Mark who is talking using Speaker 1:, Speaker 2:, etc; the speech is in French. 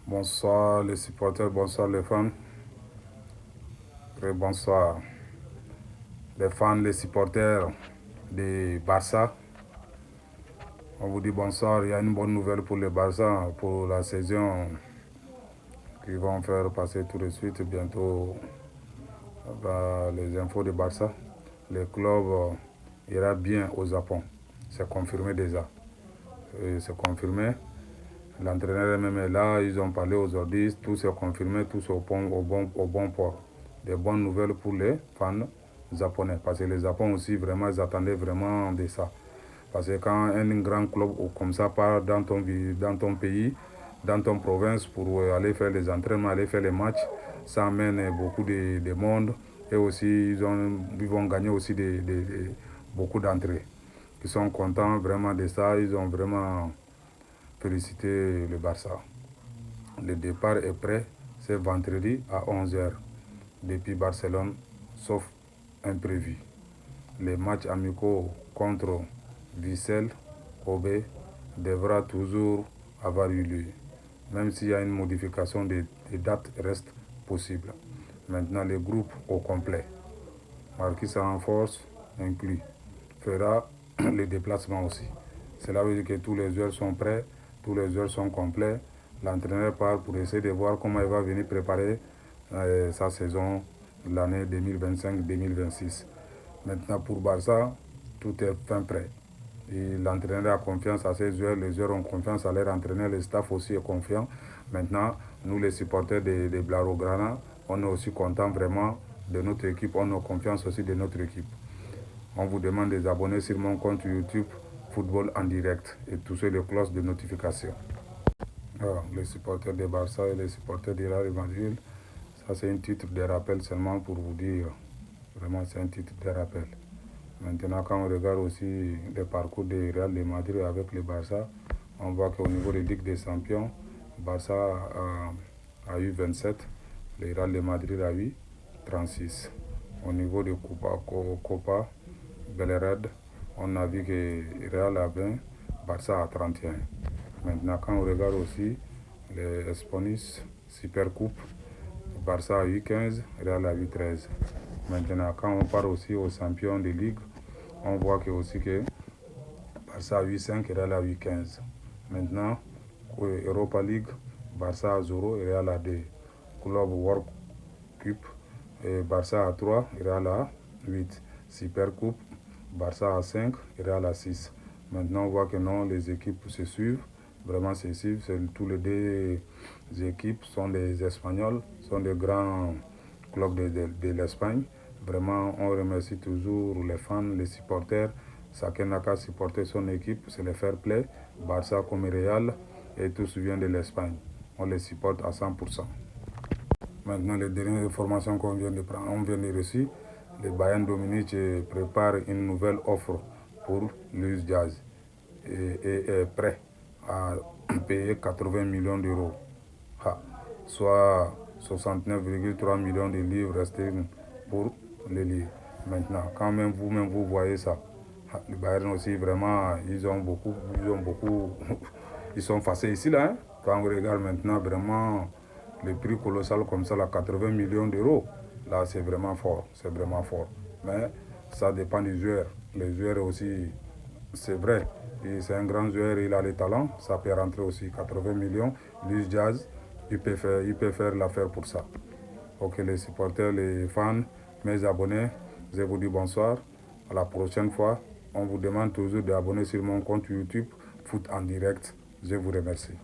Speaker 1: Bonsoir les supporters, bonsoir les fans. Bonsoir les fans, les supporters de Barça. On vous dit bonsoir. Il y a une bonne nouvelle pour le Barça pour la saison qu'ils vont faire passer tout de suite bientôt les infos de Barça. Le club ira bien au Japon. C'est confirmé déjà. C'est confirmé. L'entraîneur même est là, ils ont parlé aujourd'hui, tout s'est confirmé, tout est au bon port. Des bonnes nouvelles pour les fans japonais, parce que les Japon aussi, vraiment, ils attendaient vraiment de ça. Parce que quand un grand club comme ça part dans ton pays, dans ton province pour aller faire les entraînements, aller faire les matchs, ça amène beaucoup de monde et aussi ils vont gagner aussi beaucoup d'entrées. Ils sont contents vraiment de ça, ils ont vraiment félicité le Barça. Le départ est prêt, c'est vendredi à 11 h depuis Barcelone, sauf imprévu. Les matchs amicaux contre Vissel, Kobe, devra toujours avoir eu lieu, même s'il y a une modification des dates reste possible. Maintenant, le groupe au complet, Marquis en force inclus, fera le déplacement aussi. Cela veut dire que tous les joueurs sont prêts, tous les joueurs sont complets. L'entraîneur part pour essayer de voir comment il va venir préparer sa saison l'année 2025-2026. Maintenant pour Barça, tout est fin prêt. L'entraîneur a confiance à ses joueurs, les joueurs ont confiance à leur entraîneur, le staff aussi est confiant. Maintenant, nous les supporters de Blaugrana, on est aussi contents vraiment de notre équipe, on a confiance aussi de notre équipe. On vous demande de vous abonner sur mon compte YouTube Football en direct et toucher les cloches de notification. Alors, les supporters de Barça et les supporters de Real Madrid, ça c'est un titre de rappel seulement pour vous dire, vraiment c'est un titre de rappel. Maintenant, quand on regarde aussi le parcours de Real de Madrid avec le Barça, on voit qu'au niveau de Ligue des Champions, Barça a eu 27, le Real de Madrid a eu 36. Au niveau de Copa Belgrade, on a vu que Real a 20, Barça a 31. Maintenant, quand on regarde aussi les Spanish Super Coupe, Barça a eu 15, Real a eu 13. Maintenant, quand on part aussi aux champions de Ligue, on voit que aussi que Barça a eu 5 et Real a eu 15. Maintenant, Europa League, Barça a 0 et Real a 2. Club World Cup, Barça a 3 et Real a 8. Super Coupe, Barça a 5 et Real a 6. Maintenant, on voit que non, les équipes se suivent. Vraiment se suivent. Tous les deux équipes sont des Espagnols, sont des grands clubs de l'Espagne. Vraiment, on remercie toujours les fans, les supporters. Chacun n'a qu'à supporter son équipe, c'est le fair play. Barça comme Real, et tous viennent de l'Espagne. On les supporte à 100%. Maintenant, les dernières informations qu'on vient de prendre, on vient de recevoir. Le Bayern Dominique prépare une nouvelle offre pour Luis Diaz et est prêt à payer 80 millions d'euros, soit 69,3 millions de livres sterling pour les livres. Maintenant, quand même vous voyez ça, les Bayern aussi vraiment, ils sont facés ici là. Hein? Quand on regarde maintenant vraiment le prix colossal comme ça, là, 80 millions d'euros, là c'est vraiment fort, Mais ça dépend des joueurs. Les joueurs aussi, c'est vrai, c'est un grand joueur, il a le talent, ça peut rentrer aussi 80 millions. Luis Diaz, il peut faire l'affaire pour ça. Ok, les supporters, les fans, mes abonnés, je vous dis bonsoir. À la prochaine fois, on vous demande toujours d'abonner sur mon compte YouTube Foot en direct. Je vous remercie.